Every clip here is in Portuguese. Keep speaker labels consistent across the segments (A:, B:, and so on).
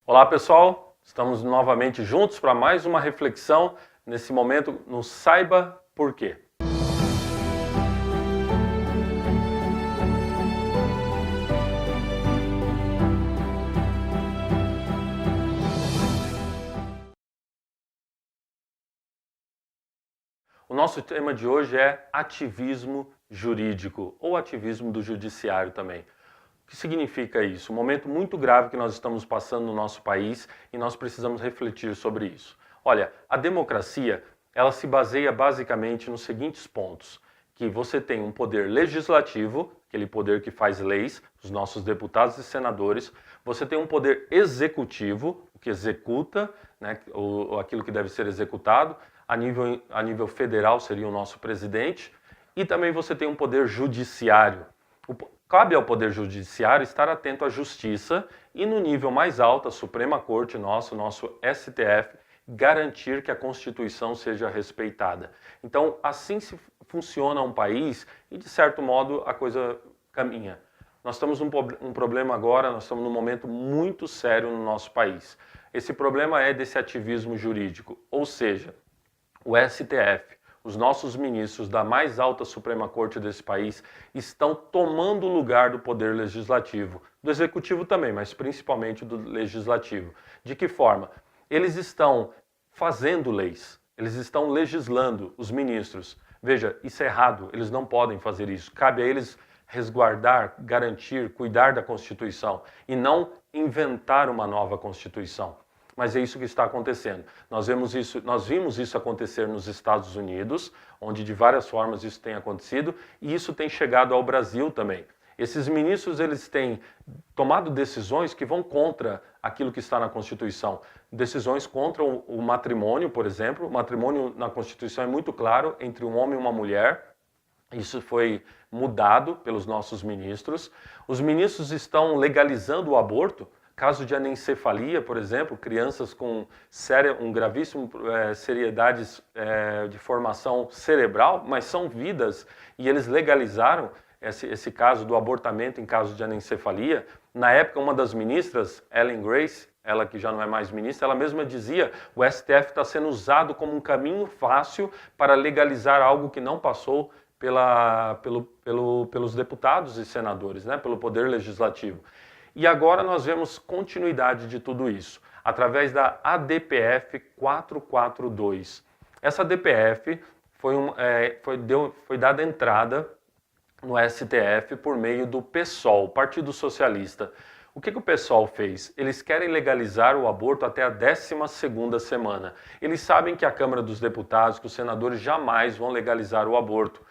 A: Olá pessoal, estamos novamente juntos para mais uma reflexão nesse momento no Saiba Por Quê. O nosso tema de hoje é ativismo jurídico ou ativismo do judiciário também. O que significa isso? Um momento muito grave que nós estamos passando no nosso país e nós precisamos refletir sobre isso. Olha, a democracia, ela se baseia basicamente nos seguintes pontos: que você tem um poder legislativo, aquele poder que faz leis, os nossos deputados e senadores. Você tem um poder executivo, o que executa, né, aquilo que deve ser executado. A nível federal seria o nosso presidente. E também você tem um poder judiciário. Cabe ao Poder Judiciário estar atento à justiça e, no nível mais alto, a Suprema Corte, nosso STF, garantir que a Constituição seja respeitada. Então, assim se funciona um país e, de certo modo, a coisa caminha. Nós temos um problema agora, nós estamos num momento muito sério no nosso país. Esse problema é desse ativismo jurídico, ou seja, o STF, os nossos ministros da mais alta Suprema Corte desse país estão tomando o lugar do Poder Legislativo, do Executivo também, mas principalmente do Legislativo. De que forma? Eles estão fazendo leis, eles estão legislando, os ministros. Veja, isso é errado, eles não podem fazer isso. Cabe a eles resguardar, garantir, cuidar da Constituição e não inventar uma nova Constituição. Mas é isso que está acontecendo. Nós vimos isso acontecer nos Estados Unidos, onde de várias formas isso tem acontecido, e isso tem chegado ao Brasil também. Esses ministros, eles têm tomado decisões que vão contra aquilo que está na Constituição. Decisões contra o matrimônio, por exemplo. O matrimônio na Constituição é muito claro, entre um homem e uma mulher. Isso foi mudado pelos nossos ministros. Os ministros estão legalizando o aborto. Caso de anencefalia, por exemplo, crianças com gravíssimo seriedades de formação cerebral, mas são vidas, e eles legalizaram esse caso do abortamento em caso de anencefalia. Na época, uma das ministras, Ellen Grace, ela que já não é mais ministra, ela mesma dizia: o STF está sendo usado como um caminho fácil para legalizar algo que não passou pelos deputados e senadores, né, pelo Poder Legislativo. E agora nós vemos continuidade de tudo isso, através da ADPF 442. Essa ADPF foi dada entrada no STF por meio do PSOL, Partido Socialista. O que o PSOL fez? Eles querem legalizar o aborto até a 12ª semana. Eles sabem que a Câmara dos Deputados, que os senadores jamais vão legalizar o aborto,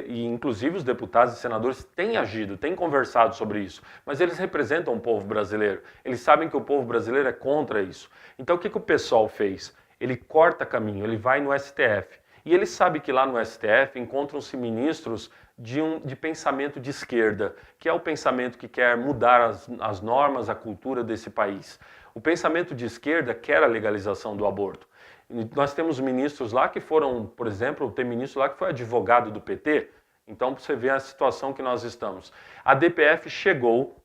A: e inclusive os deputados e senadores têm agido, têm conversado sobre isso, mas eles representam o povo brasileiro. Eles sabem que o povo brasileiro é contra isso. Então o que o PSOL fez? Ele corta caminho, ele vai no STF. E ele sabe que lá no STF encontram-se ministros de pensamento de esquerda, que é o pensamento que quer mudar as normas, a cultura desse país. O pensamento de esquerda quer a legalização do aborto. E nós temos ministros lá que foram, por exemplo, tem ministro lá que foi advogado do PT. Então você vê a situação que nós estamos. A DPF chegou,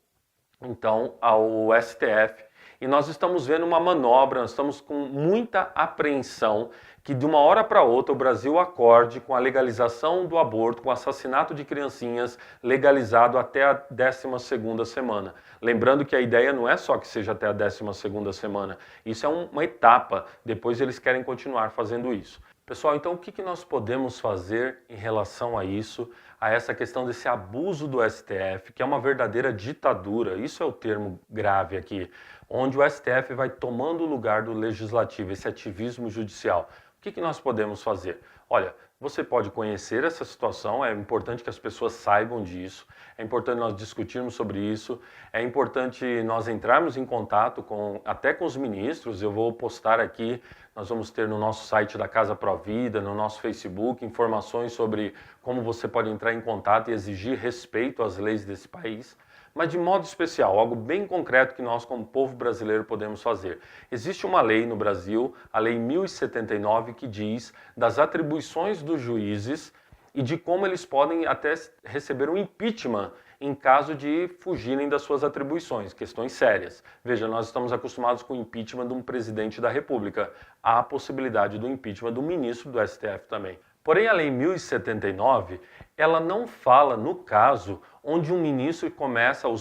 A: então, ao STF, e nós estamos vendo uma manobra, nós estamos com muita apreensão que de uma hora para outra o Brasil acorde com a legalização do aborto, com o assassinato de criancinhas legalizado até a 12ª semana. Lembrando que a ideia não é só que seja até a 12ª semana, isso é uma etapa, depois eles querem continuar fazendo isso. Pessoal, então o que nós podemos fazer em relação a isso, a essa questão desse abuso do STF, que é uma verdadeira ditadura, isso é o termo grave aqui, onde o STF vai tomando o lugar do legislativo, esse ativismo judicial. O que nós podemos fazer? Olha, você pode conhecer essa situação, é importante que as pessoas saibam disso, é importante nós discutirmos sobre isso, é importante nós entrarmos em contato até com os ministros. Eu vou postar aqui, nós vamos ter no nosso site da Casa Provida, no nosso Facebook, informações sobre como você pode entrar em contato e exigir respeito às leis desse país. Mas de modo especial, algo bem concreto que nós como povo brasileiro podemos fazer. Existe uma lei no Brasil, a Lei 1079, que diz das atribuições dos juízes e de como eles podem até receber um impeachment em caso de fugirem das suas atribuições, questões sérias. Veja, nós estamos acostumados com o impeachment de um presidente da República. Há a possibilidade do impeachment do ministro do STF também. Porém, a Lei 1079, ela não fala no caso onde os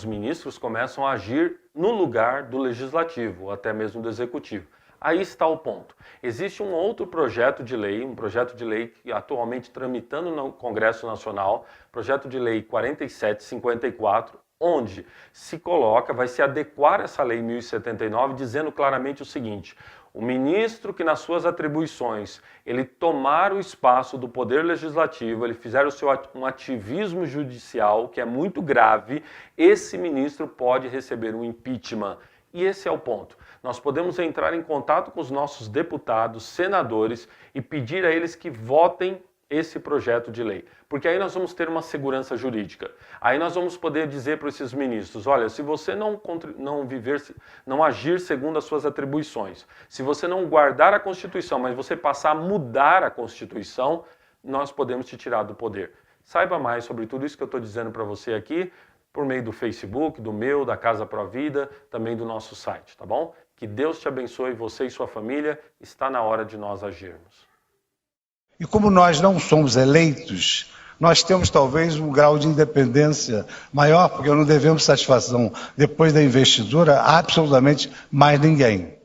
A: ministros começam a agir no lugar do legislativo, ou até mesmo do executivo. Aí está o ponto. Existe um outro projeto de lei, um projeto de lei que atualmente tramitando no Congresso Nacional, projeto de lei 4754, onde vai se adequar essa lei 1079, dizendo claramente o seguinte: o ministro que nas suas atribuições ele tomar o espaço do Poder Legislativo, ele fizer um ativismo judicial, que é muito grave, esse ministro pode receber um impeachment. E esse é o ponto. Nós podemos entrar em contato com os nossos deputados, senadores e pedir a eles que votem esse projeto de lei. Porque aí nós vamos ter uma segurança jurídica. Aí nós vamos poder dizer para esses ministros: olha, se você não agir segundo as suas atribuições, se você não guardar a Constituição, mas você passar a mudar a Constituição, nós podemos te tirar do poder. Saiba mais sobre tudo isso que eu estou dizendo para você aqui, por meio do Facebook, da Casa Pro Vida, também do nosso site, tá bom? Que Deus te abençoe, você e sua família. Está na hora de nós agirmos.
B: E como nós não somos eleitos, nós temos talvez um grau de independência maior, porque não devemos satisfação, depois da investidura, a absolutamente mais ninguém.